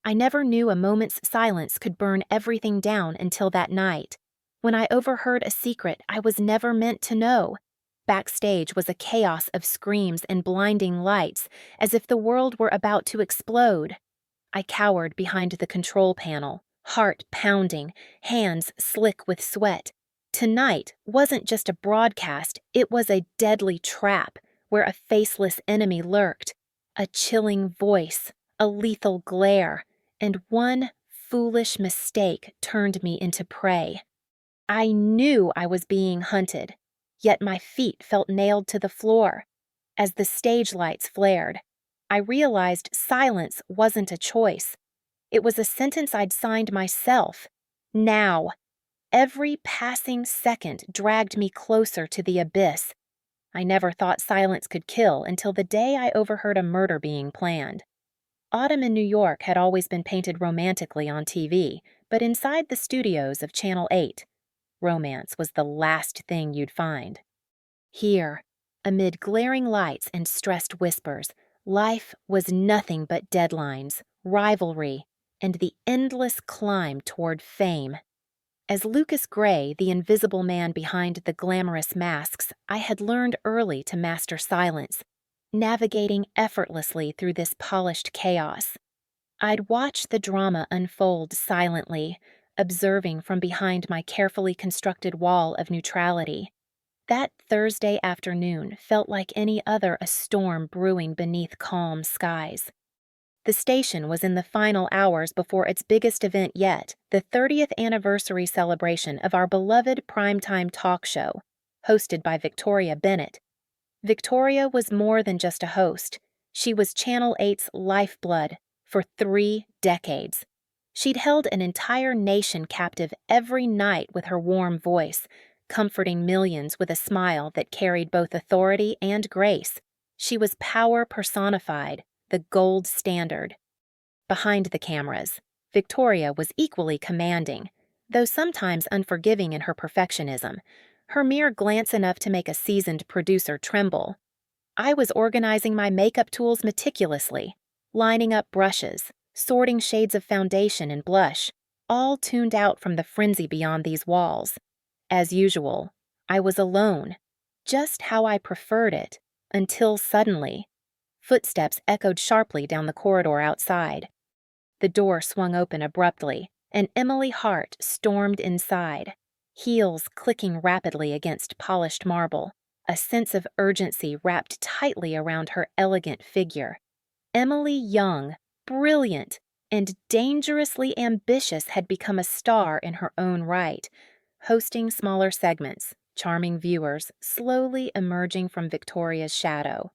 I never knew a moment's silence could burn everything down until that night, when I overheard a secret I was never meant to know. Backstage was a chaos of screams and blinding lights, as if the world were about to explode. I cowered behind the control panel, heart pounding, hands slick with sweat. Tonight wasn't just a broadcast, it was a deadly trap where a faceless enemy lurked, a chilling voice, a lethal glare, and one foolish mistake turned me into prey. I knew I was being hunted, yet my feet felt nailed to the floor. As the stage lights flared, I realized silence wasn't a choice. It was a sentence I'd signed myself. Now. Every passing second dragged me closer to the abyss. I never thought silence could kill until the day I overheard a murder being planned. Autumn in New York had always been painted romantically on TV, but inside the studios of Channel 8, romance was the last thing you'd find. Here, amid glaring lights and stressed whispers, life was nothing but deadlines, rivalry, and the endless climb toward fame. As Lucas Gray, the invisible man behind the glamorous masks, I had learned early to master silence, navigating effortlessly through this polished chaos. I'd watch the drama unfold silently, observing from behind my carefully constructed wall of neutrality. That Thursday afternoon felt like any other a storm brewing beneath calm skies. The station was in the final hours before its biggest event yet, the 30th anniversary celebration of our beloved primetime talk show, hosted by Victoria Bennett. Victoria was more than just a host. She was Channel 8's lifeblood for 3 decades. She'd held an entire nation captive every night with her warm voice, comforting millions with a smile that carried both authority and grace. She was power personified, the gold standard. Behind the cameras, Victoria was equally commanding, though sometimes unforgiving in her perfectionism, her mere glance enough to make a seasoned producer tremble. I was organizing my makeup tools meticulously, lining up brushes, sorting shades of foundation and blush, all tuned out from the frenzy beyond these walls. As usual, I was alone, just how I preferred it, until suddenly, footsteps echoed sharply down the corridor outside. The door swung open abruptly, and Emily Hart stormed inside, heels clicking rapidly against polished marble, a sense of urgency wrapped tightly around her elegant figure. Emily Young, brilliant and dangerously ambitious, had become a star in her own right, hosting smaller segments, charming viewers, slowly emerging from Victoria's shadow.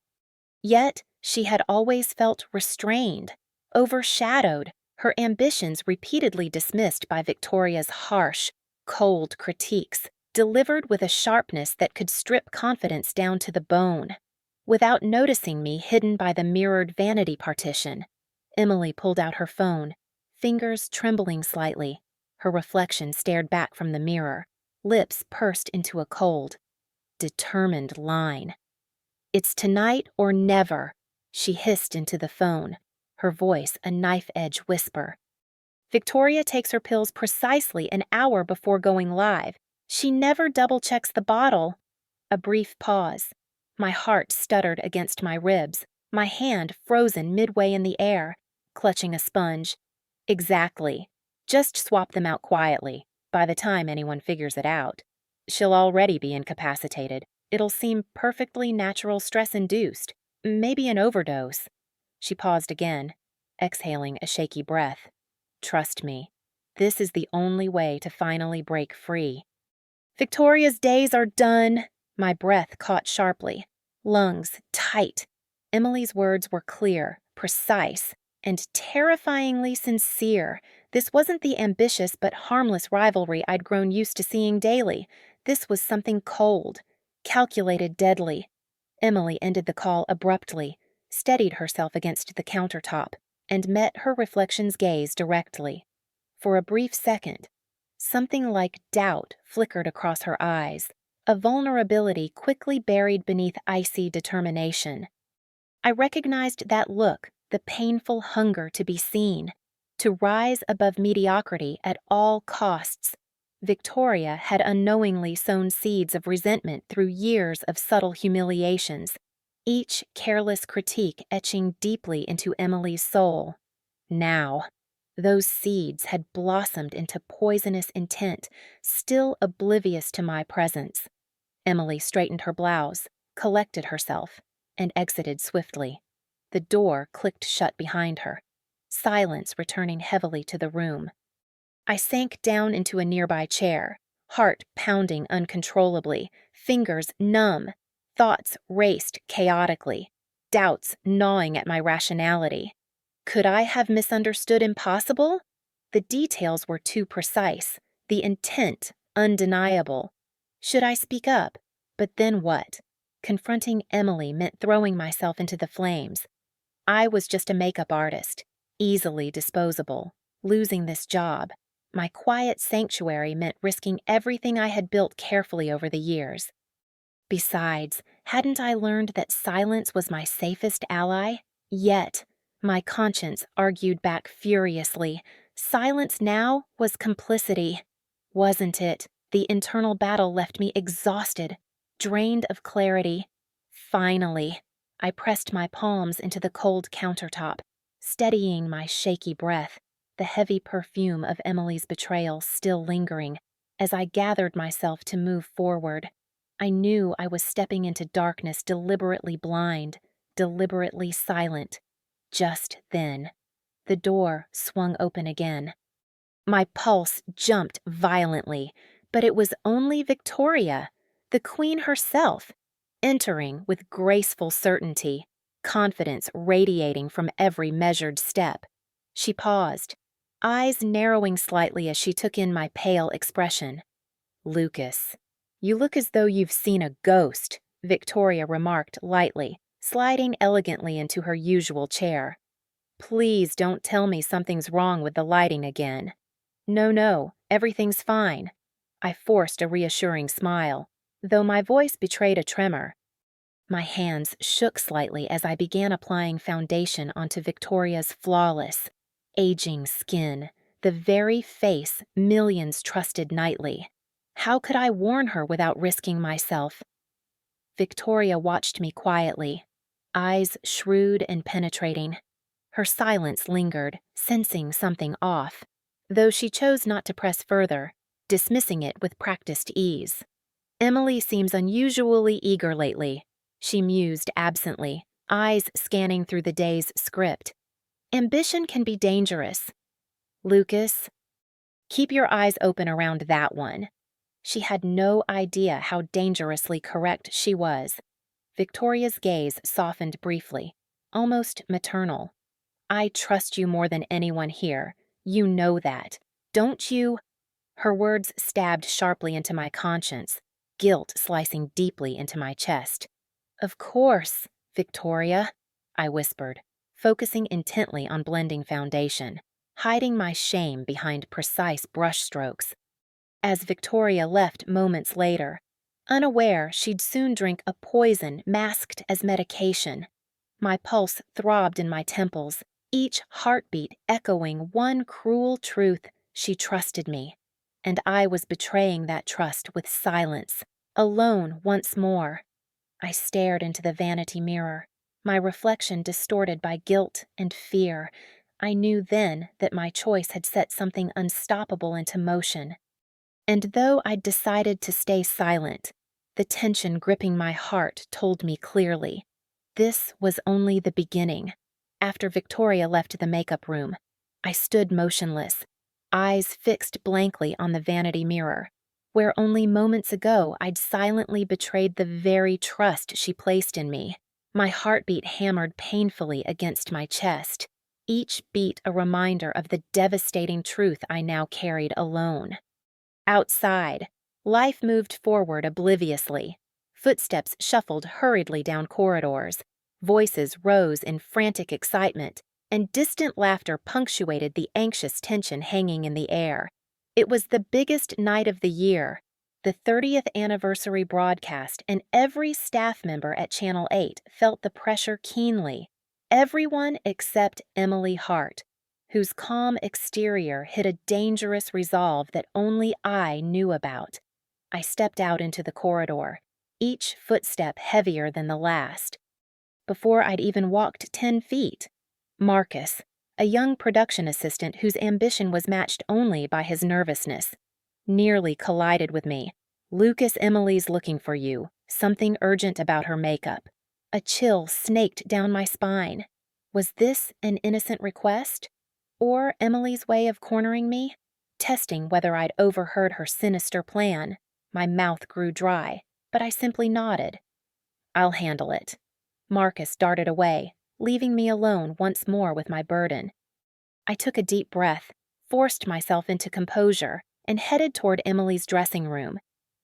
Yet, she had always felt restrained, overshadowed, her ambitions repeatedly dismissed by Victoria's harsh, cold critiques, delivered with a sharpness that could strip confidence down to the bone. Without noticing me hidden by the mirrored vanity partition, Emily pulled out her phone, fingers trembling slightly. Her reflection stared back from the mirror, lips pursed into a cold, determined line. "It's tonight or never," she hissed into the phone, her voice a knife-edge whisper. Victoria takes her pills precisely an hour before going live. She never double-checks the bottle. A brief pause. My heart stuttered against my ribs, my hand frozen midway in the air, clutching a sponge. Exactly. Just swap them out quietly, by the time anyone figures it out. She'll already be incapacitated. It'll seem perfectly natural stress-induced, maybe an overdose. She paused again, exhaling a shaky breath. Trust me, this is the only way to finally break free. Victoria's days are done. My breath caught sharply, lungs tight. Emily's words were clear, precise, and terrifyingly sincere. This wasn't the ambitious but harmless rivalry I'd grown used to seeing daily. This was something cold, calculated, deadly. Emily ended the call abruptly, steadied herself against the countertop, and met her reflection's gaze directly. For a brief second, something like doubt flickered across her eyes, a vulnerability quickly buried beneath icy determination. I recognized that look, the painful hunger to be seen. To rise above mediocrity at all costs. Victoria had unknowingly sown seeds of resentment through years of subtle humiliations, each careless critique etching deeply into Emily's soul. Now, those seeds had blossomed into poisonous intent, still oblivious to my presence. Emily straightened her blouse, collected herself, and exited swiftly. The door clicked shut behind her, silence returning heavily to the room. I sank down into a nearby chair, heart pounding uncontrollably, fingers numb, thoughts raced chaotically, doubts gnawing at my rationality. Could I have misunderstood impossible? The details were too precise, the intent undeniable. Should I speak up? But then what? Confronting Emily meant throwing myself into the flames. I was just a makeup artist, easily disposable. Losing this job, my quiet sanctuary, meant risking everything I had built carefully over the years. Besides, hadn't I learned that silence was my safest ally? Yet, my conscience argued back furiously. Silence now was complicity. Wasn't it? The internal battle left me exhausted, drained of clarity. Finally, I pressed my palms into the cold countertop, steadying my shaky breath, the heavy perfume of Emily's betrayal still lingering, as I gathered myself to move forward. I knew I was stepping into darkness deliberately blind, deliberately silent. Just then, the door swung open again. My pulse jumped violently, but it was only Victoria, the queen herself, entering with graceful certainty, confidence radiating from every measured step. She paused, eyes narrowing slightly as she took in my pale expression. "Lucas, you look as though you've seen a ghost," Victoria remarked lightly, sliding elegantly into her usual chair. "Please don't tell me something's wrong with the lighting again." No, everything's fine." I forced a reassuring smile, though my voice betrayed a tremor. My hands shook slightly as I began applying foundation onto Victoria's flawless, aging skin, the very face millions trusted nightly. How could I warn her without risking myself? Victoria watched me quietly, eyes shrewd and penetrating. Her silence lingered, sensing something off, though she chose not to press further, dismissing it with practiced ease. "Emily seems unusually eager lately," she mused absently, eyes scanning through the day's script. "Ambition can be dangerous. Lucas, keep your eyes open around that one." She had no idea how dangerously correct she was. Victoria's gaze softened briefly, almost maternal. "I trust you more than anyone here. You know that. Don't you?" Her words stabbed sharply into my conscience, guilt slicing deeply into my chest. "Of course, Victoria," I whispered, focusing intently on blending foundation, hiding my shame behind precise brushstrokes. As Victoria left moments later, unaware she'd soon drink a poison masked as medication, my pulse throbbed in my temples, each heartbeat echoing one cruel truth: she trusted me, and I was betraying that trust with silence, alone once more. I stared into the vanity mirror, my reflection distorted by guilt and fear. I knew then that my choice had set something unstoppable into motion. And though I'd decided to stay silent, the tension gripping my heart told me clearly, this was only the beginning. After Victoria left the makeup room, I stood motionless, eyes fixed blankly on the vanity mirror, where only moments ago I'd silently betrayed the very trust she placed in me. My heartbeat hammered painfully against my chest, each beat a reminder of the devastating truth I now carried alone. Outside, life moved forward obliviously. Footsteps shuffled hurriedly down corridors. Voices rose in frantic excitement, and distant laughter punctuated the anxious tension hanging in the air. It was the biggest night of the year, the 30th anniversary broadcast, and every staff member at Channel 8 felt the pressure keenly. Everyone except Emily Hart, whose calm exterior hid a dangerous resolve that only I knew about. I stepped out into the corridor, each footstep heavier than the last. Before I'd even walked 10 feet, Marcus, a young production assistant whose ambition was matched only by his nervousness, nearly collided with me. "Lucas, Emily's looking for you. Something urgent about her makeup." A chill snaked down my spine. Was this an innocent request? Or Emily's way of cornering me? Testing whether I'd overheard her sinister plan. My mouth grew dry, but I simply nodded. "I'll handle it." Marcus darted away, leaving me alone once more with my burden. I took a deep breath, forced myself into composure, and headed toward Emily's dressing room.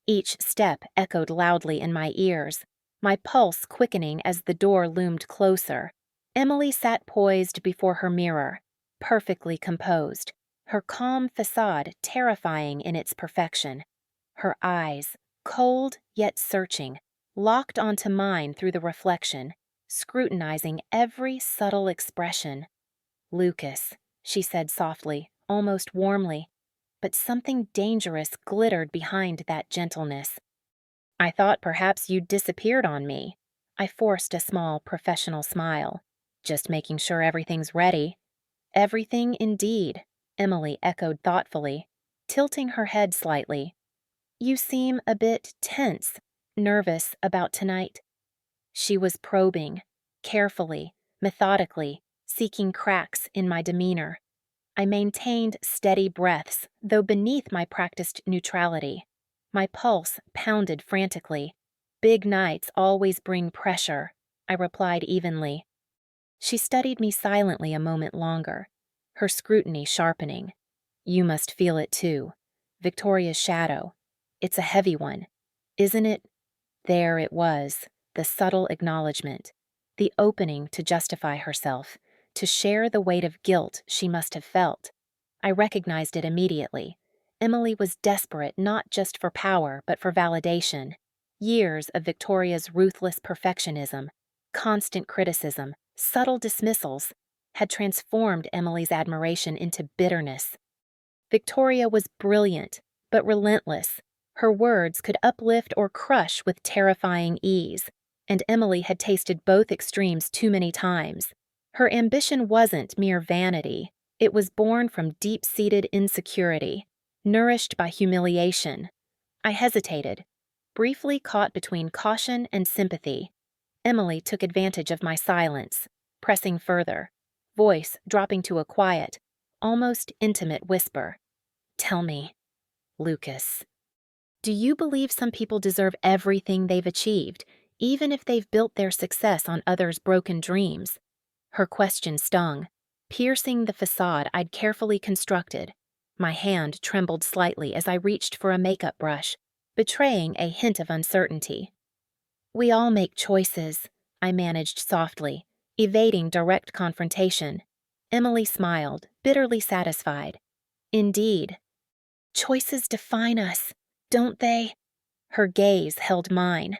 Each step echoed loudly in my ears, my pulse quickening as the door loomed closer. Emily sat poised before her mirror, perfectly composed, her calm facade terrifying in its perfection. Her eyes, cold yet searching, locked onto mine through the reflection, scrutinizing every subtle expression. "Lucas," she said softly, almost warmly, but something dangerous glittered behind that gentleness. "I thought perhaps you'd disappeared on me." I forced a small professional smile. "Just making sure everything's ready." "Everything indeed," Emily echoed thoughtfully, tilting her head slightly. "You seem a bit tense, nervous about tonight." She was probing, carefully, methodically, seeking cracks in my demeanor. I maintained steady breaths, though beneath my practiced neutrality. My pulse pounded frantically. "Big nights always bring pressure," I replied evenly. She studied me silently a moment longer, her scrutiny sharpening. "You must feel it too. Victoria's shadow. It's a heavy one, isn't it?" There it was, the subtle acknowledgement, the opening to justify herself, to share the weight of guilt she must have felt. I recognized it immediately. Emily was desperate not just for power, but for validation. Years of Victoria's ruthless perfectionism, constant criticism, subtle dismissals, had transformed Emily's admiration into bitterness. Victoria was brilliant, but relentless. Her words could uplift or crush with terrifying ease, and Emily had tasted both extremes too many times. Her ambition wasn't mere vanity. It was born from deep-seated insecurity, nourished by humiliation. I hesitated, briefly caught between caution and sympathy. Emily took advantage of my silence, pressing further, voice dropping to a quiet, almost intimate whisper. "Tell me, Lucas, do you believe some people deserve everything they've achieved, even if they've built their success on others' broken dreams?" Her question stung, piercing the facade I'd carefully constructed. My hand trembled slightly as I reached for a makeup brush, betraying a hint of uncertainty. "We all make choices," I managed softly, evading direct confrontation. Emily smiled, bitterly satisfied. "Indeed. Choices define us, don't they?" Her gaze held mine,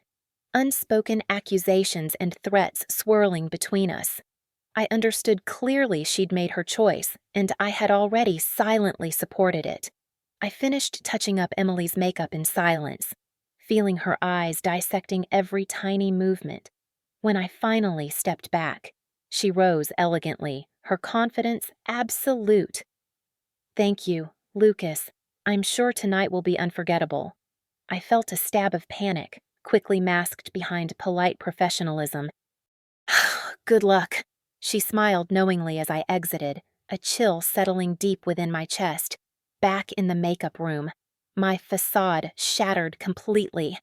unspoken accusations and threats swirling between us. I understood clearly she'd made her choice, and I had already silently supported it. I finished touching up Emily's makeup in silence, feeling her eyes dissecting every tiny movement. When I finally stepped back, she rose elegantly, her confidence absolute. "Thank you, Lucas. I'm sure tonight will be unforgettable." I felt a stab of panic, quickly masked behind polite professionalism. "Good luck." She smiled knowingly as I exited, a chill settling deep within my chest. Back in the makeup room, my facade shattered completely.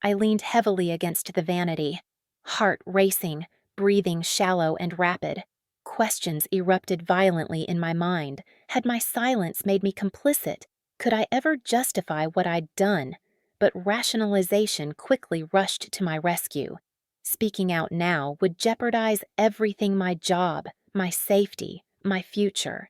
I leaned heavily against the vanity, heart racing, breathing shallow and rapid. Questions erupted violently in my mind. Had my silence made me complicit? Could I ever justify what I'd done? But rationalization quickly rushed to my rescue. Speaking out now would jeopardize everything: my job, my safety, my future.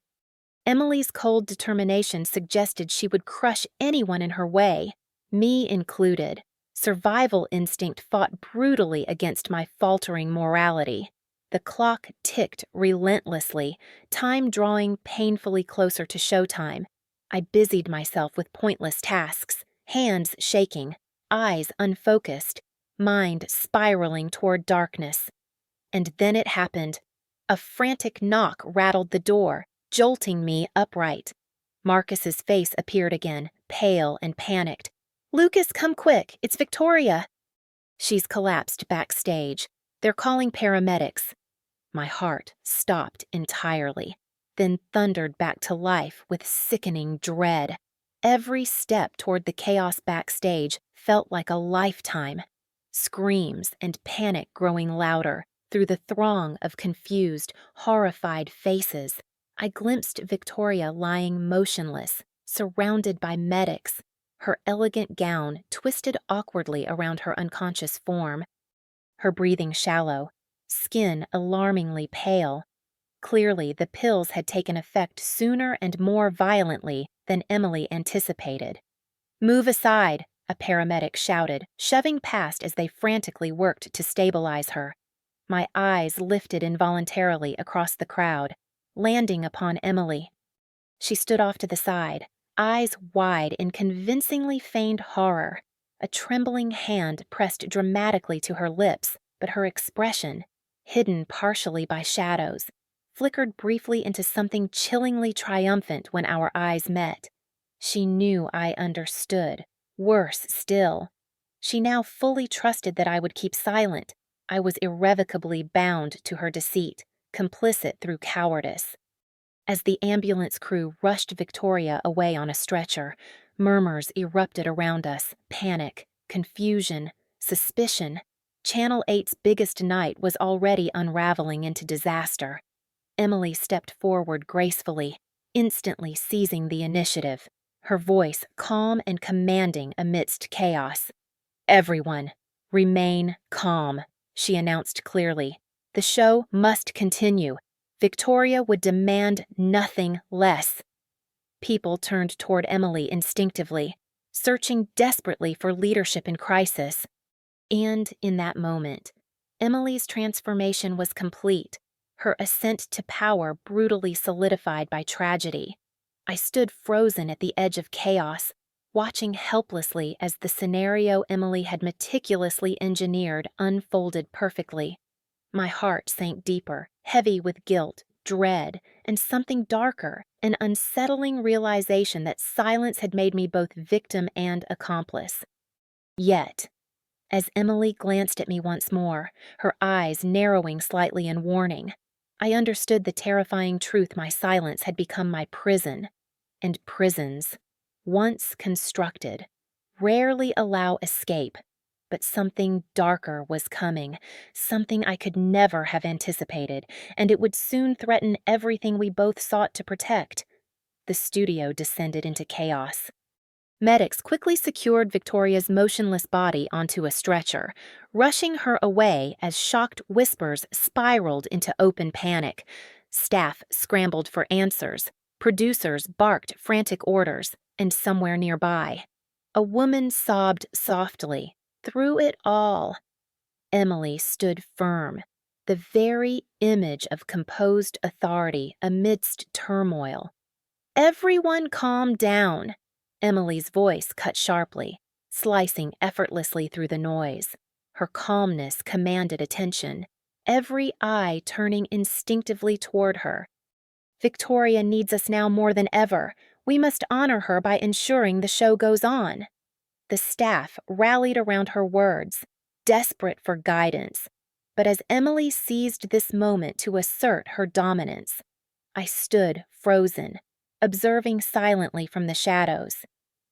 Emily's cold determination suggested she would crush anyone in her way, me included. Survival instinct fought brutally against my faltering morality. The clock ticked relentlessly, time drawing painfully closer to showtime. I busied myself with pointless tasks, hands shaking, eyes unfocused, mind spiraling toward darkness. And then it happened. A frantic knock rattled the door, jolting me upright. Marcus's face appeared again, pale and panicked. "Lucas, come quick, it's Victoria." She's collapsed backstage. They're calling paramedics. My heart stopped entirely, then thundered back to life with sickening dread. Every step toward the chaos backstage felt like a lifetime. Screams and panic growing louder through the throng of confused, horrified faces. I glimpsed Victoria lying motionless, surrounded by medics, her elegant gown twisted awkwardly around her unconscious form, her breathing shallow, skin alarmingly pale. Clearly, the pills had taken effect sooner and more violently than Emily anticipated. "Move aside," a paramedic shouted, shoving past as they frantically worked to stabilize her. My eyes lifted involuntarily across the crowd, landing upon Emily. She stood off to the side, eyes wide in convincingly feigned horror. A trembling hand pressed dramatically to her lips, but her expression, hidden partially by shadows, flickered briefly into something chillingly triumphant when our eyes met. She knew I understood. Worse still, she now fully trusted that I would keep silent. I was irrevocably bound to her deceit, complicit through cowardice. As the ambulance crew rushed Victoria away on a stretcher, murmurs erupted around us, panic, confusion, suspicion. Channel 8's biggest night was already unraveling into disaster. Emily stepped forward gracefully, instantly seizing the initiative, her voice calm and commanding amidst chaos. "Everyone, remain calm," she announced clearly. "The show must continue. Victoria would demand nothing less." People turned toward Emily instinctively, searching desperately for leadership in crisis. And in that moment, Emily's transformation was complete, her ascent to power brutally solidified by tragedy. I stood frozen at the edge of chaos, watching helplessly as the scenario Emily had meticulously engineered unfolded perfectly. My heart sank deeper, heavy with guilt, dread, and something darker, an unsettling realization that silence had made me both victim and accomplice. Yet, as Emily glanced at me once more, her eyes narrowing slightly in warning, I understood the terrifying truth my silence had become my prison. And prisons, once constructed, rarely allow escape. But something darker was coming, something I could never have anticipated, and it would soon threaten everything we both sought to protect. The studio descended into chaos. Medics quickly secured Victoria's motionless body onto a stretcher, rushing her away as shocked whispers spiraled into open panic. Staff scrambled for answers. Producers barked frantic orders, and somewhere nearby, a woman sobbed softly. Through it all, Emily stood firm, the very image of composed authority amidst turmoil. "Everyone calm down," Emily's voice cut sharply, slicing effortlessly through the noise. Her calmness commanded attention, every eye turning instinctively toward her. "Victoria needs us now more than ever. We must honor her by ensuring the show goes on." The staff rallied around her words, desperate for guidance. But as Emily seized this moment to assert her dominance, I stood frozen, observing silently from the shadows.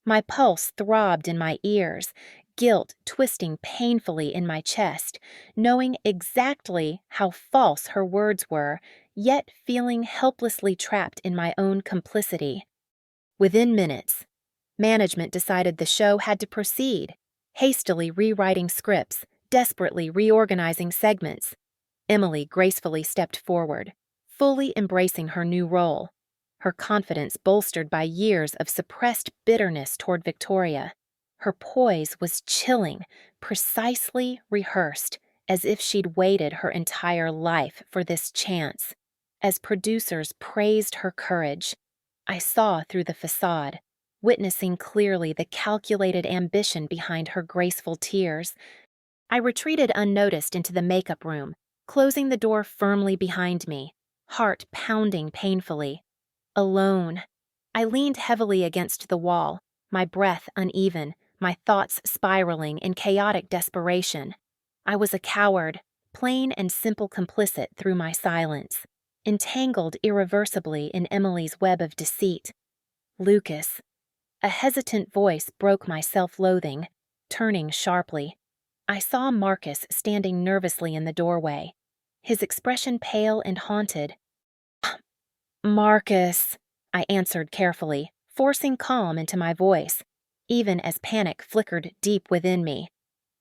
My pulse throbbed in my ears, guilt twisting painfully in my chest, knowing exactly how false her words were, yet feeling helplessly trapped in my own complicity. Within minutes, management decided the show had to proceed, hastily rewriting scripts, desperately reorganizing segments. Emily gracefully stepped forward, fully embracing her new role, her confidence bolstered by years of suppressed bitterness toward Victoria. Her poise was chilling, precisely rehearsed, as if she'd waited her entire life for this chance. As producers praised her courage, I saw through the facade, witnessing clearly the calculated ambition behind her graceful tears. I retreated unnoticed into the makeup room, closing the door firmly behind me, heart pounding painfully. Alone, I leaned heavily against the wall, my breath uneven, my thoughts spiraling in chaotic desperation. I was a coward, plain and simple complicit through my silence, entangled irreversibly in Emily's web of deceit. Lucas. A hesitant voice broke my self-loathing, turning sharply. I saw Marcus standing nervously in the doorway, his expression pale and haunted. "Marcus," I answered carefully, forcing calm into my voice, even as panic flickered deep within me.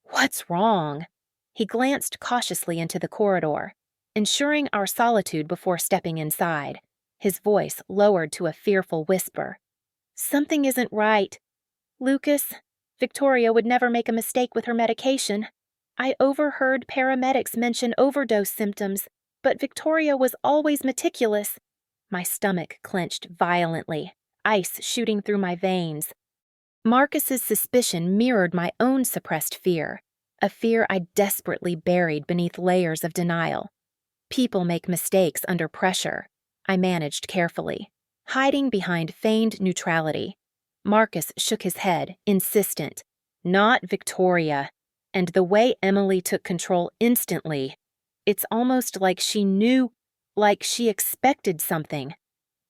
"What's wrong?" He glanced cautiously into the corridor, ensuring our solitude before stepping inside, his voice lowered to a fearful whisper. "Something isn't right. Lucas, Victoria would never make a mistake with her medication. I overheard paramedics mention overdose symptoms, but Victoria was always meticulous." My stomach clenched violently, ice shooting through my veins. Marcus's suspicion mirrored my own suppressed fear, a fear I desperately buried beneath layers of denial. People make mistakes under pressure, I managed carefully, hiding behind feigned neutrality. Marcus shook his head, insistent. "Not Victoria." And the way Emily took control instantly, it's almost like she knew, like she expected something.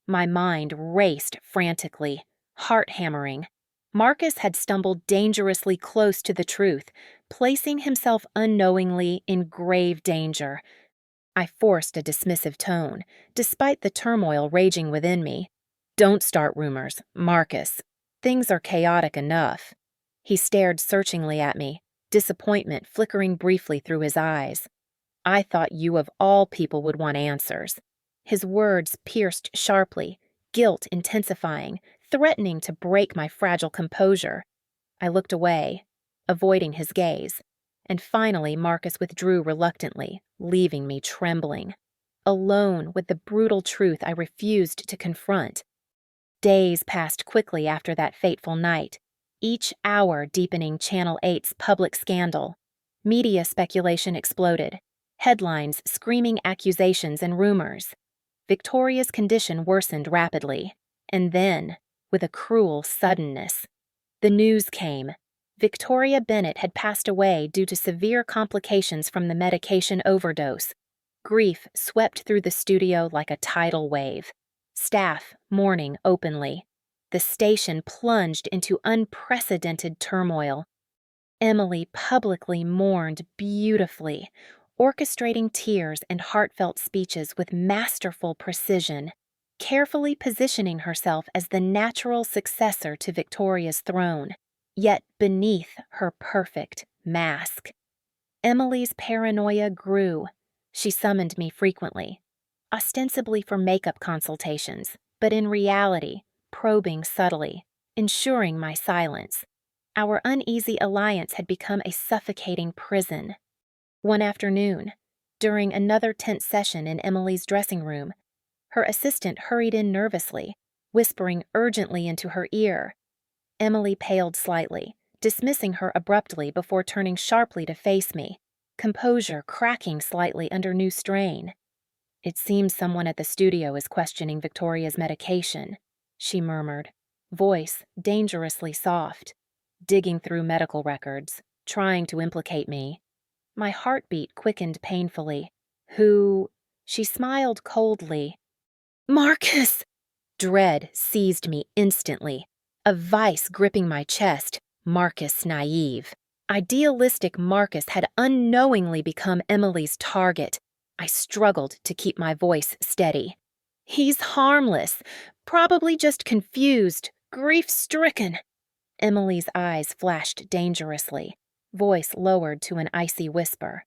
My mind raced frantically, heart hammering. Marcus had stumbled dangerously close to the truth, placing himself unknowingly in grave danger. I forced a dismissive tone, despite the turmoil raging within me. "Don't start rumors, Marcus. Things are chaotic enough." He stared searchingly at me, disappointment flickering briefly through his eyes. "I thought you of all people would want answers." His words pierced sharply, guilt intensifying, threatening to break my fragile composure. I looked away, avoiding his gaze, and finally Marcus withdrew reluctantly, leaving me trembling, alone with the brutal truth I refused to confront. Days passed quickly after that fateful night, each hour deepening Channel 8's public scandal. Media speculation exploded, headlines screaming accusations and rumors. Victoria's condition worsened rapidly, and then, with a cruel suddenness, the news came. Victoria Bennett had passed away due to severe complications from the medication overdose. Grief swept through the studio like a tidal wave. Staff mourning openly. The station plunged into unprecedented turmoil. Emily publicly mourned beautifully, orchestrating tears and heartfelt speeches with masterful precision, carefully positioning herself as the natural successor to Victoria's throne, yet beneath her perfect mask. Emily's paranoia grew. She summoned me frequently, ostensibly for makeup consultations, but in reality, probing subtly, ensuring my silence. Our uneasy alliance had become a suffocating prison. One afternoon, during another tense session in Emily's dressing room, her assistant hurried in nervously, whispering urgently into her ear. Emily paled slightly, dismissing her abruptly before turning sharply to face me, composure cracking slightly under new strain. "It seems someone at the studio is questioning Victoria's medication," she murmured, voice dangerously soft, digging through medical records, trying to implicate me. My heartbeat quickened painfully. "Who?" She smiled coldly. "Marcus!" Dread seized me instantly, a vice gripping my chest. Marcus naive. Idealistic Marcus had unknowingly become Emily's target. I struggled to keep my voice steady. "He's harmless, probably just confused, grief-stricken." Emily's eyes flashed dangerously, voice lowered to an icy whisper.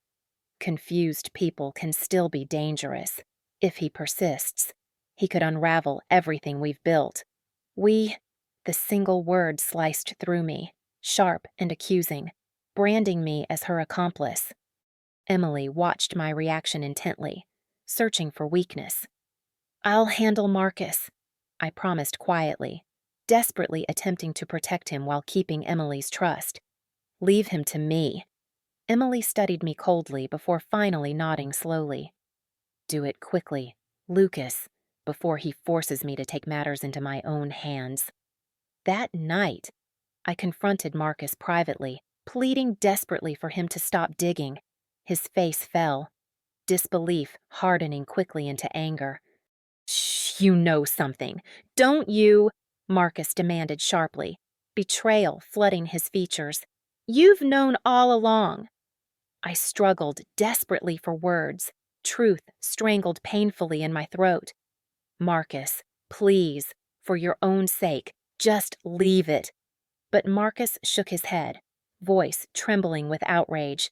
"Confused people can still be dangerous. If he persists, he could unravel everything we've built. The single word sliced through me, sharp and accusing, branding me as her accomplice. Emily watched my reaction intently, searching for weakness. "I'll handle Marcus," I promised quietly, desperately attempting to protect him while keeping Emily's trust. "Leave him to me." Emily studied me coldly before finally nodding slowly. "Do it quickly, Lucas, before he forces me to take matters into my own hands." That night, I confronted Marcus privately, pleading desperately for him to stop digging. His face fell, disbelief hardening quickly into anger. "Shh, you know something, don't you?" Marcus demanded sharply, betrayal flooding his features. "You've known all along." I struggled desperately for words, truth strangled painfully in my throat. "Marcus, please, for your own sake, just leave it." But Marcus shook his head, voice trembling with outrage.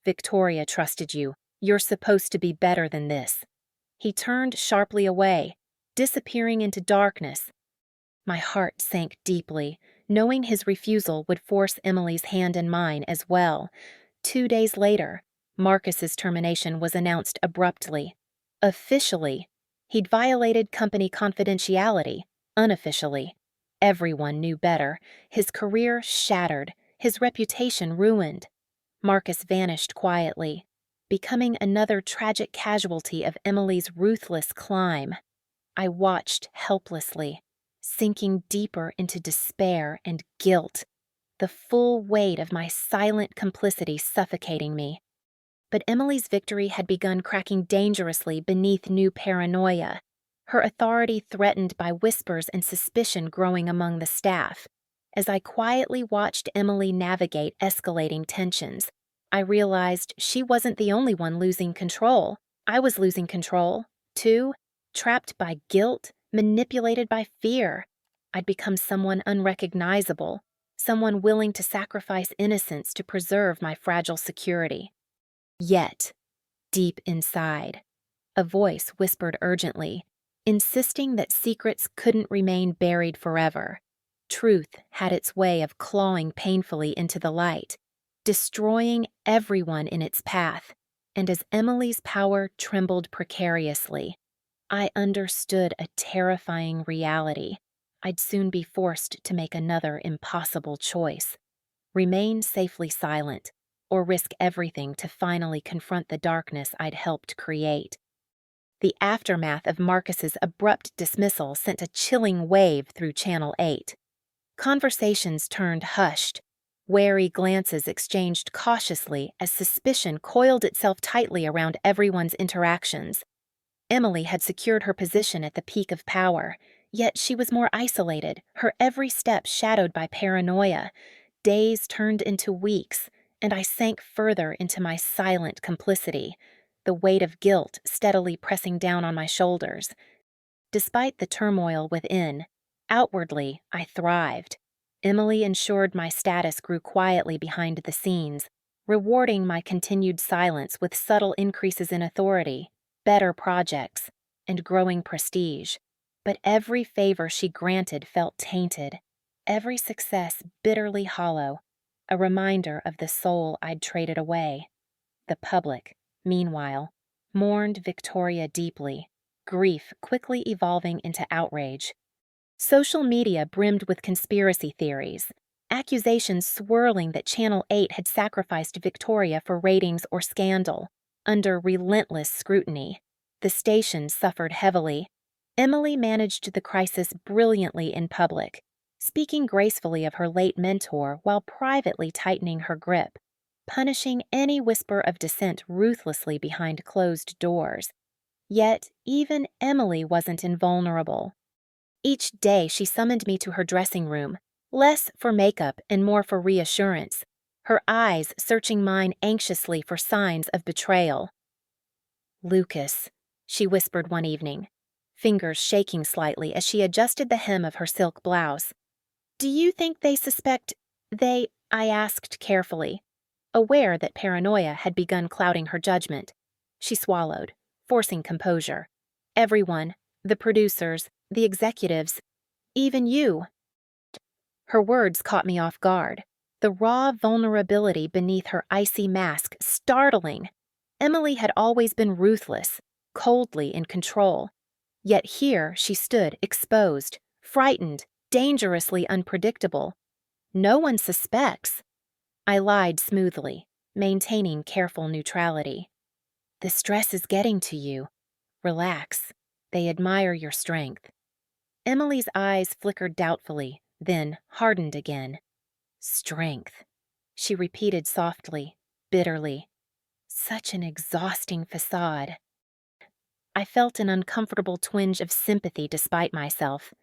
"Victoria trusted you. You're supposed to be better than this." He turned sharply away, disappearing into darkness. My heart sank deeply, knowing his refusal would force Emily's hand in mine as well. 2 days later, Marcus's termination was announced abruptly. Officially, he'd violated company confidentiality. Unofficially, everyone knew better. His career shattered, his reputation ruined. Marcus vanished quietly, becoming another tragic casualty of Emily's ruthless climb. I watched helplessly, sinking deeper into despair and guilt, the full weight of my silent complicity suffocating me. But Emily's victory had begun cracking dangerously beneath new paranoia, her authority threatened by whispers and suspicion growing among the staff. As I quietly watched Emily navigate escalating tensions, I realized she wasn't the only one losing control. I was losing control, too, trapped by guilt, manipulated by fear. I'd become someone unrecognizable, someone willing to sacrifice innocence to preserve my fragile security. Yet, deep inside, a voice whispered urgently, insisting that secrets couldn't remain buried forever. Truth had its way of clawing painfully into the light, destroying everyone in its path, and as Emily's power trembled precariously, I understood a terrifying reality. I'd soon be forced to make another impossible choice: remain safely silent, or risk everything to finally confront the darkness I'd helped create. The aftermath of Marcus's abrupt dismissal sent a chilling wave through Channel 8. Conversations turned hushed, wary glances exchanged cautiously as suspicion coiled itself tightly around everyone's interactions. Emily had secured her position at the peak of power, yet she was more isolated, her every step shadowed by paranoia. Days turned into weeks, and I sank further into my silent complicity, the weight of guilt steadily pressing down on my shoulders. Despite the turmoil within, outwardly I thrived. Emily ensured my status grew quietly behind the scenes, rewarding my continued silence with subtle increases in authority, better projects, and growing prestige. But every favor she granted felt tainted, every success bitterly hollow, a reminder of the soul I'd traded away. The public, meanwhile, mourned Victoria deeply, grief quickly evolving into outrage. Social media brimmed with conspiracy theories, accusations swirling that Channel 8 had sacrificed Victoria for ratings or scandal. Under relentless scrutiny, the station suffered heavily. Emily managed the crisis brilliantly in public, speaking gracefully of her late mentor while privately tightening her grip, punishing any whisper of dissent ruthlessly behind closed doors. Yet even Emily wasn't invulnerable. Each day she summoned me to her dressing room, less for makeup and more for reassurance, her eyes searching mine anxiously for signs of betrayal. "Lucas," she whispered one evening, fingers shaking slightly as she adjusted the hem of her silk blouse. "Do you think they suspect they?" I asked carefully, aware that paranoia had begun clouding her judgment. She swallowed, forcing composure. "Everyone, the producers, the executives, even you." Her words caught me off guard, the raw vulnerability beneath her icy mask startling. Emily had always been ruthless, coldly in control. Yet here she stood exposed, frightened, dangerously unpredictable. No one suspects. I lied smoothly, maintaining careful neutrality. The stress is getting to you. Relax. They admire your strength. Emily's eyes flickered doubtfully, then hardened again. Strength, she repeated softly, bitterly. Such an exhausting facade. I felt an uncomfortable twinge of sympathy despite myself.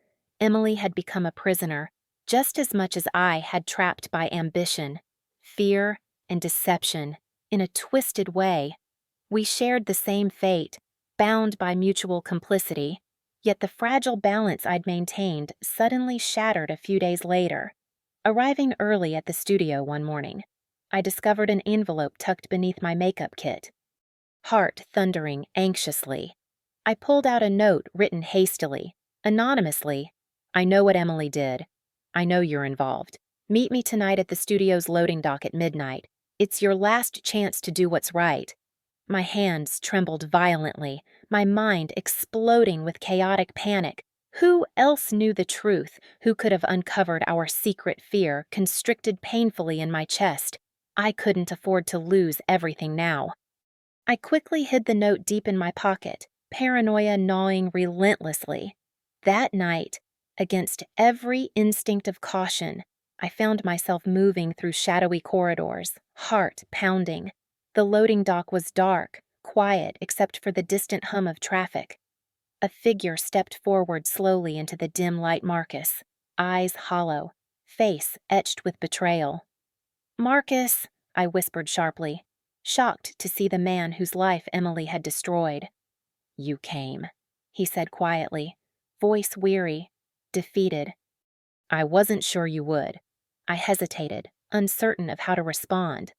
Emily had become a prisoner, just as much as I had trapped by ambition, fear, and deception, in a twisted way. We shared the same fate, bound by mutual complicity, yet the fragile balance I'd maintained suddenly shattered a few days later. Arriving early at the studio one morning, I discovered an envelope tucked beneath my makeup kit. Heart thundering anxiously, I pulled out a note written hastily, anonymously. I know what Emily did. I know you're involved. Meet me tonight at the studio's loading dock at midnight. It's your last chance to do what's right. My hands trembled violently, my mind exploding with chaotic panic. Who else knew the truth? Who could have uncovered our secret fear, constricted painfully in my chest? I couldn't afford to lose everything now. I quickly hid the note deep in my pocket, paranoia gnawing relentlessly. That night, against every instinct of caution, I found myself moving through shadowy corridors, heart pounding. The loading dock was dark, quiet except for the distant hum of traffic. A figure stepped forward slowly into the dim light. Marcus, eyes hollow, face etched with betrayal. "Marcus," I whispered sharply, shocked to see the man whose life Emily had destroyed. "You came," he said quietly, voice weary, defeated. "I wasn't sure you would." I hesitated, uncertain of how to respond.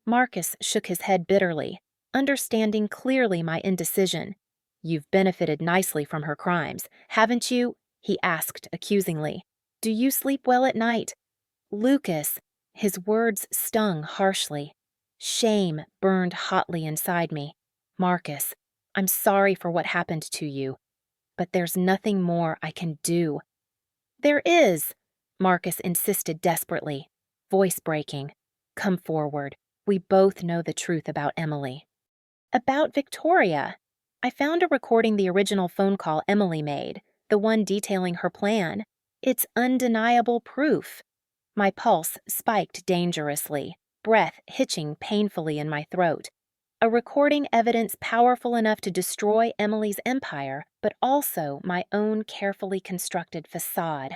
Marcus shook his head bitterly, understanding clearly my indecision. "You've benefited nicely from her crimes, haven't you?" he asked accusingly. "Do you sleep well at night?" "Lucas," his words stung harshly. Shame burned hotly inside me. "Marcus, I'm sorry for what happened to you, but there's nothing more I can do." "There is," Marcus insisted desperately, voice breaking. "Come forward. We both know the truth about Emily." "About Victoria. I found a recording the original phone call Emily made, the one detailing her plan. It's undeniable proof." My pulse spiked dangerously, breath hitching painfully in my throat. A recording evidence powerful enough to destroy Emily's empire, but also my own carefully constructed facade.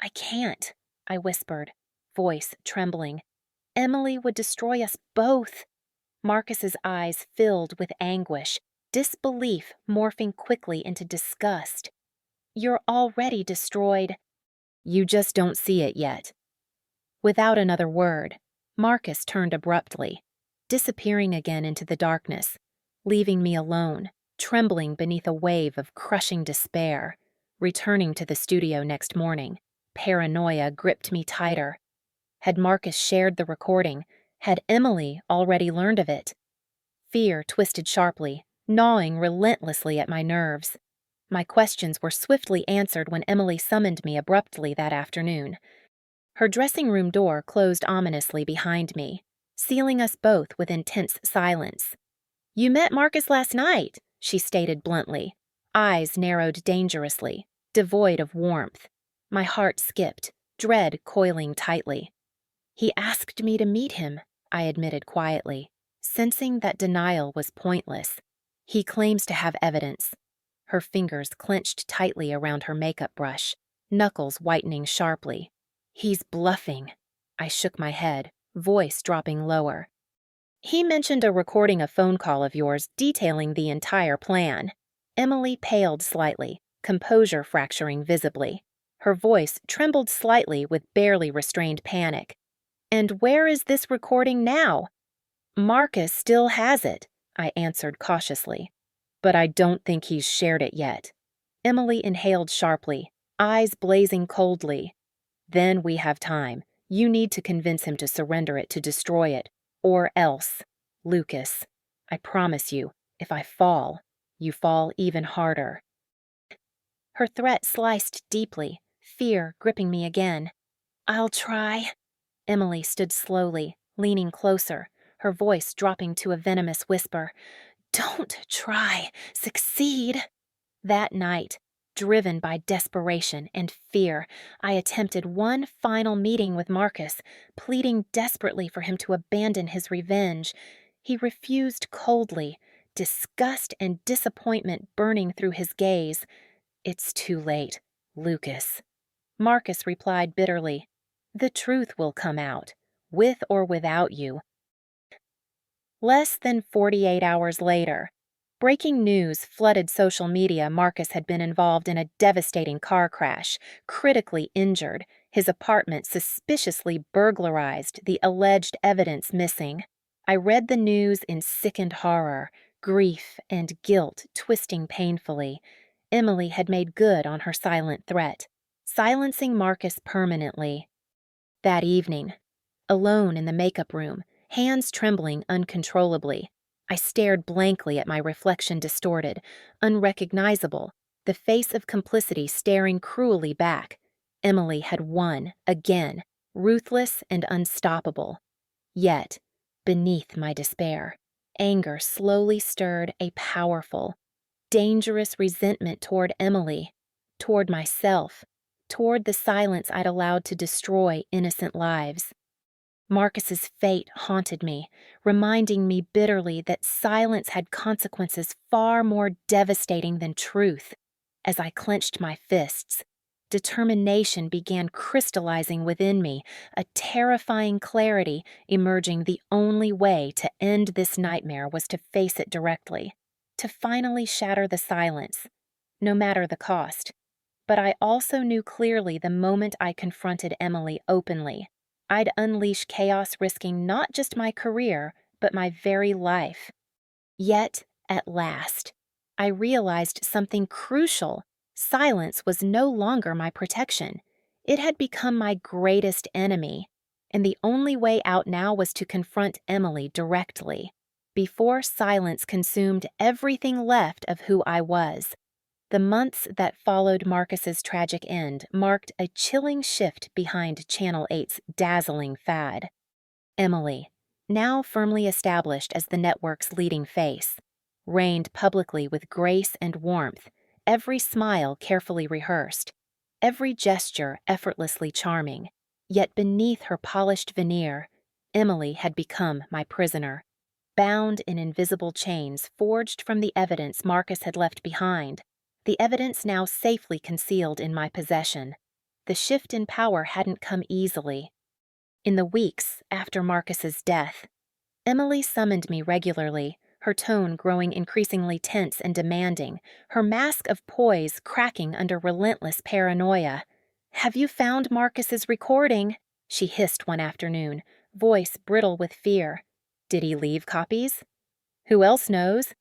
"I can't," I whispered, voice trembling. "Emily would destroy us both." Marcus's eyes filled with anguish, disbelief morphing quickly into disgust. "You're already destroyed." "You just don't see it yet." Without another word, Marcus turned abruptly, disappearing again into the darkness, leaving me alone, trembling beneath a wave of crushing despair. Returning to the studio next morning, paranoia gripped me tighter. Had Marcus shared the recording? Had Emily already learned of it? Fear twisted sharply, gnawing relentlessly at my nerves. My questions were swiftly answered when Emily summoned me abruptly that afternoon. Her dressing room door closed ominously behind me, sealing us both with intense silence. "You met Marcus last night," she stated bluntly, eyes narrowed dangerously, devoid of warmth. My heart skipped, dread coiling tightly. "He asked me to meet him," I admitted quietly, sensing that denial was pointless. "He claims to have evidence." Her fingers clenched tightly around her makeup brush, knuckles whitening sharply. "He's bluffing." I shook my head, voice dropping lower. "He mentioned a recording a phone call of yours detailing the entire plan." Emily paled slightly, composure fracturing visibly. Her voice trembled slightly with barely restrained panic. "And where is this recording now?" "Marcus still has it," I answered cautiously. "But I don't think he's shared it yet." Emily inhaled sharply, eyes blazing coldly. "Then we have time. You need to convince him to surrender it, to destroy it. Or else, Lucas." I promise you, if I fall, you fall even harder." Her threat sliced deeply, fear gripping me again. "I'll try." Emily stood slowly, leaning closer, her voice dropping to a venomous whisper. "Don't try. Succeed." That night, driven by desperation and fear, I attempted one final meeting with Marcus, pleading desperately for him to abandon his revenge. He refused coldly, disgust and disappointment burning through his gaze. "It's too late, Lucas." Marcus replied bitterly, "The truth will come out, with or without you." Less than 48 hours later, breaking news flooded social media. Marcus had been involved in a devastating car crash, critically injured, his apartment suspiciously burglarized, the alleged evidence missing. I read the news in sickened horror, grief and guilt twisting painfully. Emily had made good on her silent threat, silencing Marcus permanently. That evening, alone in the makeup room, hands trembling uncontrollably, I stared blankly at my reflection distorted, unrecognizable, the face of complicity staring cruelly back. Emily had won, again, ruthless and unstoppable. Yet, beneath my despair, anger slowly stirred a powerful, dangerous resentment toward Emily, toward myself, toward the silence I'd allowed to destroy innocent lives. Marcus's fate haunted me, reminding me bitterly that silence had consequences far more devastating than truth. As I clenched my fists, determination began crystallizing within me, a terrifying clarity emerging. The only way to end this nightmare was to face it directly, to finally shatter the silence, no matter the cost. But I also knew clearly the moment I confronted Emily openly, I'd unleash chaos, risking not just my career, but my very life. Yet, at last, I realized something crucial. Silence was no longer my protection. It had become my greatest enemy, and the only way out now was to confront Emily directly, before silence consumed everything left of who I was. The months that followed Marcus's tragic end marked a chilling shift behind Channel 8's dazzling fad. Emily, now firmly established as the network's leading face, reigned publicly with grace and warmth, every smile carefully rehearsed, every gesture effortlessly charming. Yet beneath her polished veneer, Emily had become my prisoner, bound in invisible chains forged from the evidence Marcus had left behind. The evidence now safely concealed in my possession. The shift in power hadn't come easily. In the weeks after Marcus's death, Emily summoned me regularly, her tone growing increasingly tense and demanding, her mask of poise cracking under relentless paranoia. "Have you found Marcus's recording?" she hissed one afternoon, voice brittle with fear. "Did he leave copies?" "Who else knows?"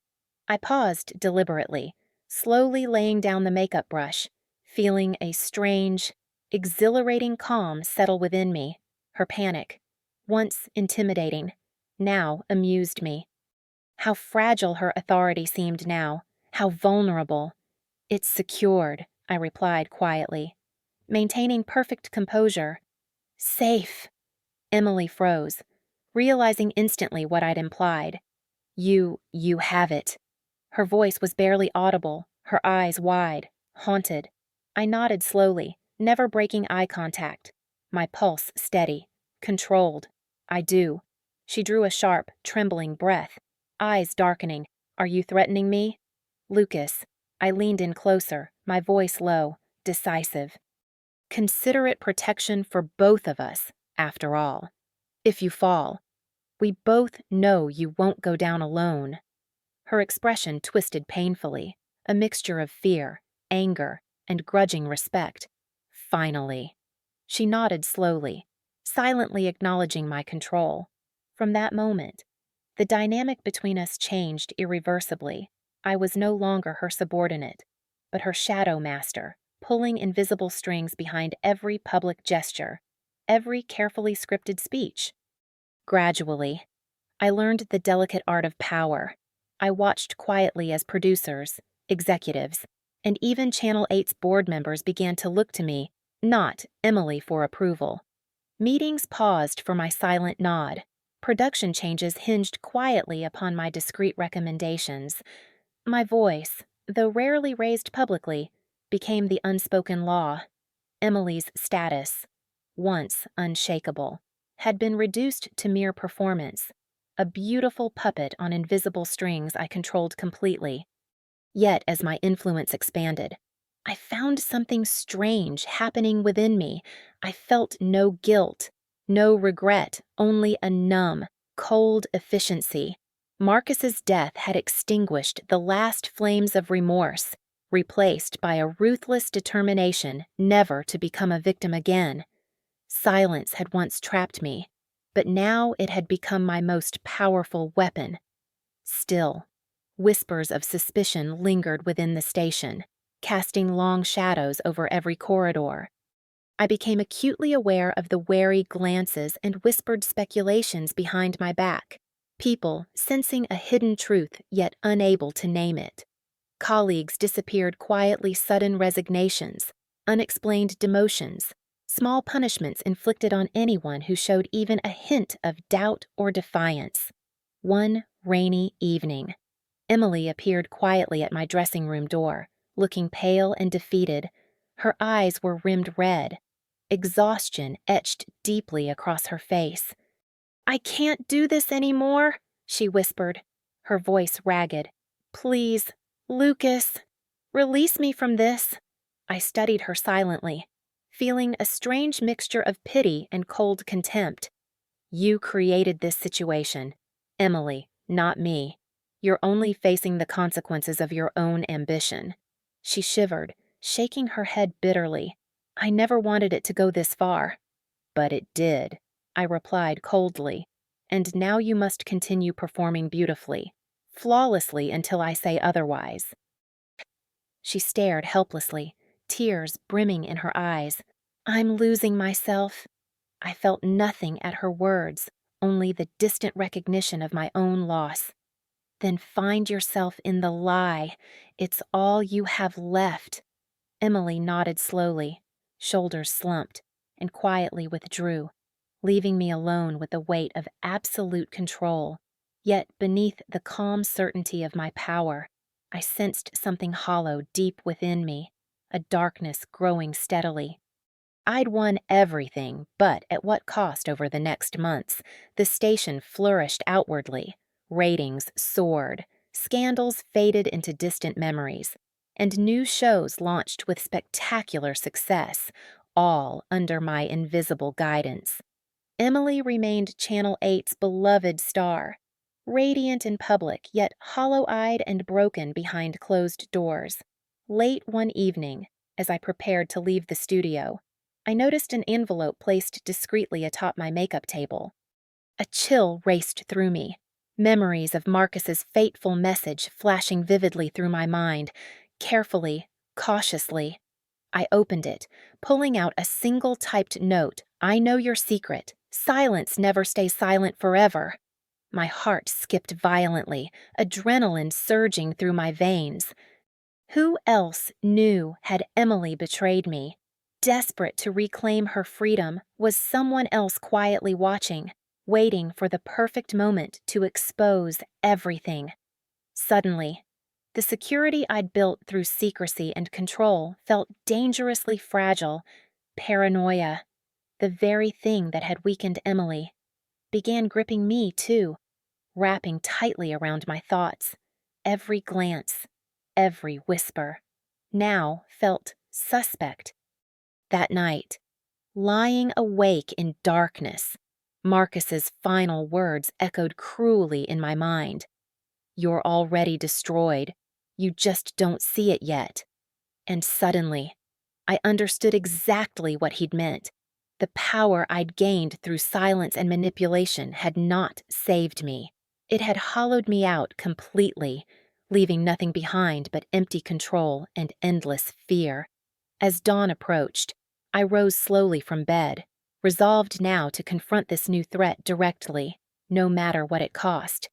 I paused deliberately, slowly laying down the makeup brush, feeling a strange, exhilarating calm settle within me. Her panic, once intimidating, now amused me. How fragile her authority seemed now, how vulnerable. "It's secured," I replied quietly, maintaining perfect composure. "Safe." Emily froze, realizing instantly what I'd implied. You have it." Her voice was barely audible, her eyes wide, haunted. I nodded slowly, never breaking eye contact, my pulse steady, controlled. "I do." She drew a sharp, trembling breath, eyes darkening. "Are you threatening me?" "Lucas." I leaned in closer, my voice low, decisive. "Consider it protection for both of us, after all. If you fall, we both know you won't go down alone." Her expression twisted painfully, a mixture of fear, anger, and grudging respect. "Finally." She nodded slowly, silently acknowledging my control. From that moment, the dynamic between us changed irreversibly. I was no longer her subordinate, but her shadow master, pulling invisible strings behind every public gesture, every carefully scripted speech. Gradually, I learned the delicate art of power, I watched quietly as producers, executives, and even Channel 8's board members began to look to me, not Emily, for approval. Meetings paused for my silent nod. Production changes hinged quietly upon my discreet recommendations. My voice, though rarely raised publicly, became the unspoken law. Emily's status, once unshakable, had been reduced to mere performance, a beautiful puppet on invisible strings I controlled completely. Yet, as my influence expanded, I found something strange happening within me. I felt no guilt, no regret, only a numb, cold efficiency. Marcus's death had extinguished the last flames of remorse, replaced by a ruthless determination never to become a victim again. Silence had once trapped me, but now it had become my most powerful weapon. Still, whispers of suspicion lingered within the station, casting long shadows over every corridor. I became acutely aware of the wary glances and whispered speculations behind my back, people sensing a hidden truth yet unable to name it. Colleagues disappeared quietly, sudden resignations, unexplained demotions, small punishments inflicted on anyone who showed even a hint of doubt or defiance. One rainy evening, Emily appeared quietly at my dressing room door, looking pale and defeated. Her eyes were rimmed red. Exhaustion etched deeply across her face. "I can't do this anymore," she whispered, her voice ragged. "Please, Lucas, release me from this." I studied her silently, feeling a strange mixture of pity and cold contempt. "You created this situation, Emily, not me. You're only facing the consequences of your own ambition." She shivered, shaking her head bitterly. "I never wanted it to go this far." "But it did," I replied coldly. "And now you must continue performing beautifully, flawlessly until I say otherwise." She stared helplessly, tears brimming in her eyes. "I'm losing myself." I felt nothing at her words, only the distant recognition of my own loss. "Then find yourself in the lie. It's all you have left." Emily nodded slowly, shoulders slumped, and quietly withdrew, leaving me alone with the weight of absolute control. Yet beneath the calm certainty of my power, I sensed something hollow deep within me, a darkness growing steadily. I'd won everything, but at what cost over the next months? The station flourished outwardly. Ratings soared, scandals faded into distant memories, and new shows launched with spectacular success, all under my invisible guidance. Emily remained Channel 8's beloved star, radiant in public, yet hollow-eyed and broken behind closed doors. Late one evening, as I prepared to leave the studio, I noticed an envelope placed discreetly atop my makeup table. A chill raced through me, memories of Marcus's fateful message flashing vividly through my mind. Carefully, cautiously, I opened it, pulling out a single typed note. "I know your secret. Silence never stays silent forever." My heart skipped violently, adrenaline surging through my veins. Who else knew had Emily betrayed me? Desperate to reclaim her freedom, was someone else quietly watching, waiting for the perfect moment to expose everything. Suddenly, the security I'd built through secrecy and control felt dangerously fragile. Paranoia, the very thing that had weakened Emily, began gripping me too, wrapping tightly around my thoughts. Every glance, every whisper, now felt suspect. That night, lying awake in darkness, Marcus's final words echoed cruelly in my mind. "You're already destroyed. You just don't see it yet." And suddenly, I understood exactly what he'd meant. The power I'd gained through silence and manipulation had not saved me. It had hollowed me out completely, leaving nothing behind but empty control and endless fear. As dawn approached, I rose slowly from bed, resolved now to confront this new threat directly, no matter what it cost.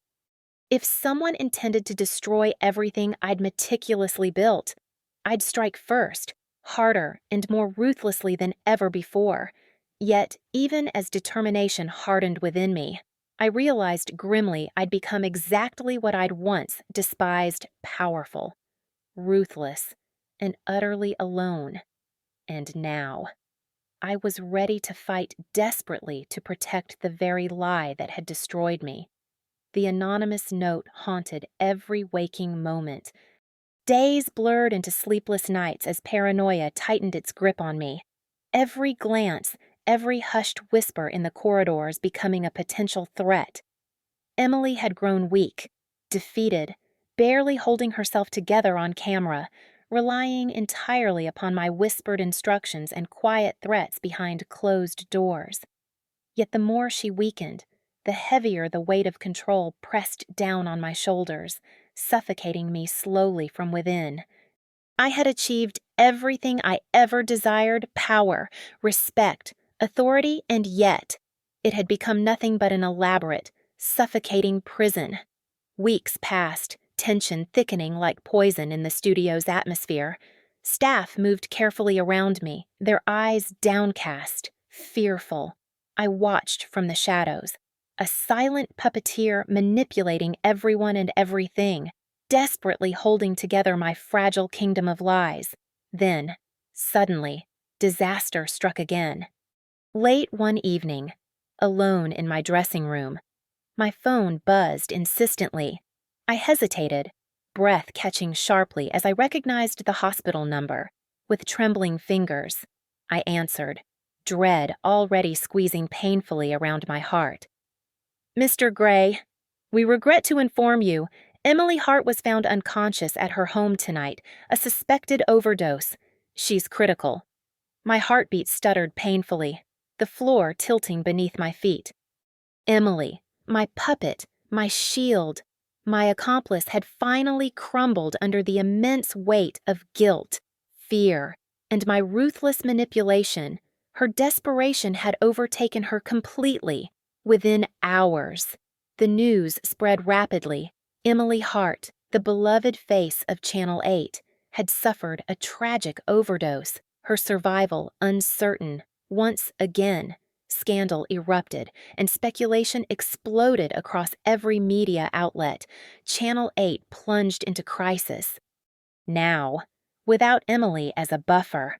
If someone intended to destroy everything I'd meticulously built, I'd strike first, harder and more ruthlessly than ever before. Yet, even as determination hardened within me, I realized grimly I'd become exactly what I'd once despised: powerful, ruthless, and utterly alone. And now, I was ready to fight desperately to protect the very lie that had destroyed me. The anonymous note haunted every waking moment. Days blurred into sleepless nights as paranoia tightened its grip on me. Every glance, every hushed whisper in the corridors becoming a potential threat. Emily had grown weak, defeated, barely holding herself together on camera, relying entirely upon my whispered instructions and quiet threats behind closed doors. Yet the more she weakened, the heavier the weight of control pressed down on my shoulders, suffocating me slowly from within. I had achieved everything I ever desired: power, respect, authority, and yet it had become nothing but an elaborate, suffocating prison. Weeks passed, tension thickening like poison in the studio's atmosphere. Staff moved carefully around me, their eyes downcast, fearful. I watched from the shadows, a silent puppeteer manipulating everyone and everything, desperately holding together my fragile kingdom of lies. Then, suddenly, disaster struck again. Late one evening, alone in my dressing room, my phone buzzed insistently. I hesitated, breath catching sharply as I recognized the hospital number. With trembling fingers, I answered, dread already squeezing painfully around my heart. "Mr. Gray, we regret to inform you, Emily Hart was found unconscious at her home tonight, a suspected overdose. She's critical." My heartbeat stuttered painfully, the floor tilting beneath my feet. Emily, my puppet, my shield, my accomplice, had finally crumbled under the immense weight of guilt, fear, and my ruthless manipulation. Her desperation had overtaken her completely. Within hours, the news spread rapidly. Emily Hart, the beloved face of Channel 8, had suffered a tragic overdose, her survival uncertain. Once again, scandal erupted, and speculation exploded across every media outlet. Channel 8 plunged into crisis. Now, without Emily as a buffer,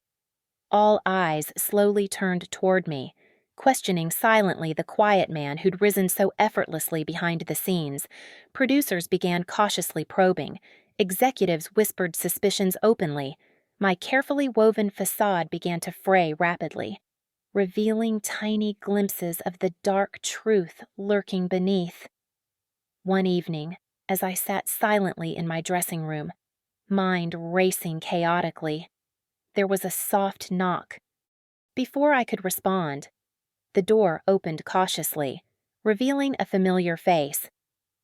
all eyes slowly turned toward me, questioning silently the quiet man who'd risen so effortlessly behind the scenes. Producers began cautiously probing. Executives whispered suspicions openly. My carefully woven facade began to fray rapidly, revealing tiny glimpses of the dark truth lurking beneath. One evening, as I sat silently in my dressing room, mind racing chaotically, there was a soft knock. Before I could respond, the door opened cautiously, revealing a familiar face: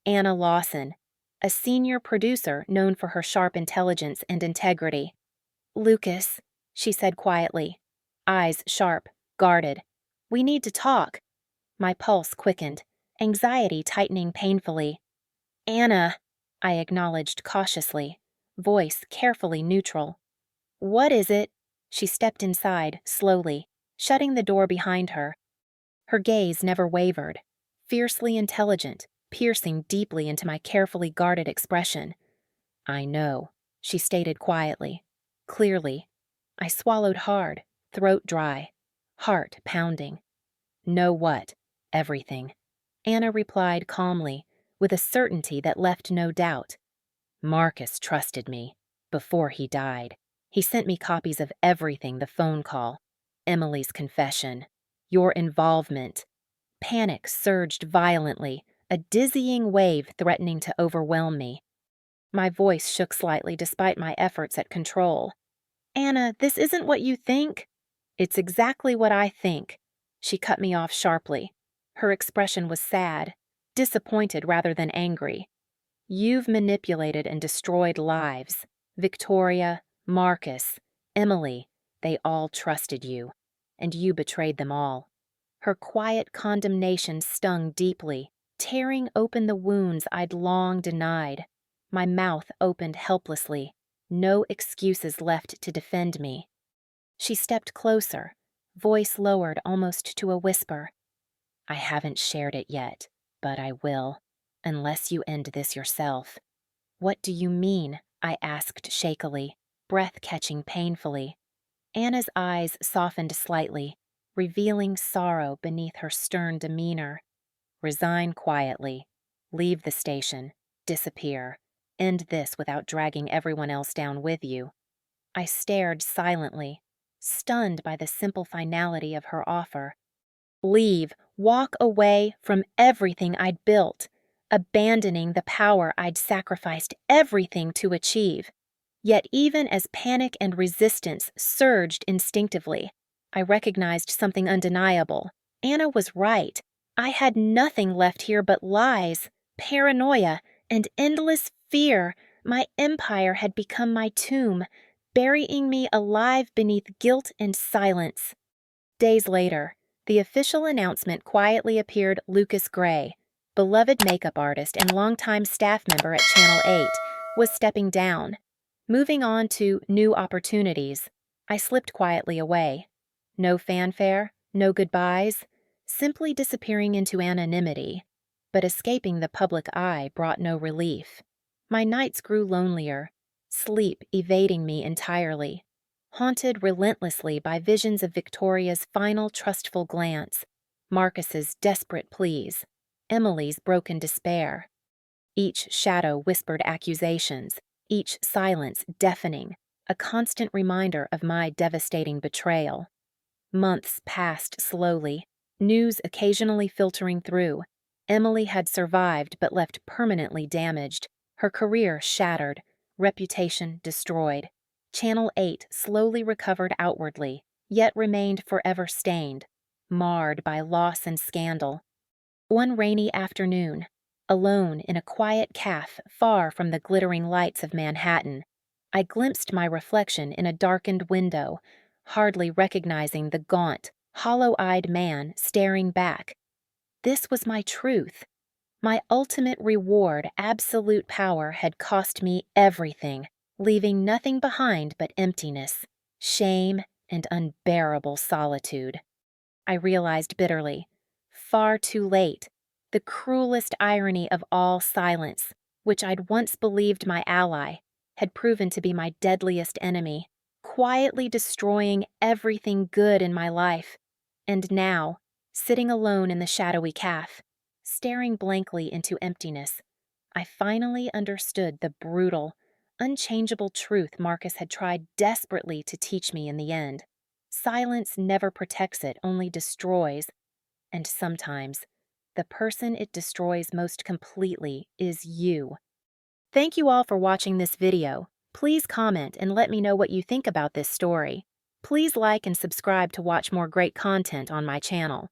Anna Lawson, a senior producer known for her sharp intelligence and integrity. "Lucas," she said quietly, eyes sharp, guarded. "We need to talk." My pulse quickened, anxiety tightening painfully. "Anna," I acknowledged cautiously, voice carefully neutral. "What is it?" She stepped inside, slowly, shutting the door behind her. Her gaze never wavered, fiercely intelligent, piercing deeply into my carefully guarded expression. "I know," she stated quietly, clearly. I swallowed hard, throat dry, heart pounding. "Know what?" "Everything," Anna replied calmly, with a certainty that left no doubt. "Marcus trusted me. Before he died, he sent me copies of everything: the phone call, Emily's confession, your involvement." Panic surged violently, a dizzying wave threatening to overwhelm me. My voice shook slightly despite my efforts at control. "Anna, this isn't what you think." "It's exactly what I think." She cut me off sharply. Her expression was sad, disappointed rather than angry. "You've manipulated and destroyed lives. Victoria, Marcus, Emily, they all trusted you, and you betrayed them all." Her quiet condemnation stung deeply, tearing open the wounds I'd long denied. My mouth opened helplessly, no excuses left to defend me. She stepped closer, voice lowered almost to a whisper. I haven't shared it yet, but I will, unless you end this yourself. What do you mean? I asked shakily, breath catching painfully. Anna's eyes softened slightly, revealing sorrow beneath her stern demeanor. Resign quietly. Leave the station. Disappear. End this without dragging everyone else down with you. I stared silently, stunned by the simple finality of her offer. Leave, walk away from everything I'd built, abandoning the power I'd sacrificed everything to achieve. Yet even as panic and resistance surged instinctively, I recognized something undeniable. Anna was right. I had nothing left here but lies, paranoia, and endless fear. My empire had become my tomb, burying me alive beneath guilt and silence. Days later, the official announcement quietly appeared. Lucas Gray, beloved makeup artist and longtime staff member at Channel 8, was stepping down. Moving on to new opportunities, I slipped quietly away. No fanfare, no goodbyes, simply disappearing into anonymity. But escaping the public eye brought no relief. My nights grew lonelier, sleep evading me entirely, haunted relentlessly by visions of Victoria's final trustful glance, Marcus's desperate pleas, Emily's broken despair. Each shadow whispered accusations, each silence deafening, a constant reminder of my devastating betrayal. Months passed slowly, news occasionally filtering through. Emily had survived but left permanently damaged, her career shattered, reputation destroyed. Channel 8 slowly recovered outwardly, yet remained forever stained, marred by loss and scandal. One rainy afternoon, alone in a quiet cafe far from the glittering lights of Manhattan, I glimpsed my reflection in a darkened window, hardly recognizing the gaunt, hollow-eyed man staring back. This was my truth. My ultimate reward, absolute power, had cost me everything, leaving nothing behind but emptiness, shame, and unbearable solitude. I realized bitterly, far too late, the cruelest irony of all silence, which I'd once believed my ally, had proven to be my deadliest enemy, quietly destroying everything good in my life. And now, sitting alone in the shadowy cafe, staring blankly into emptiness, I finally understood the brutal, unchangeable truth Marcus had tried desperately to teach me in the end. Silence never protects, it only destroys. And sometimes, the person it destroys most completely is you. Thank you all for watching this video. Please comment and let me know what you think about this story. Please like and subscribe to watch more great content on my channel.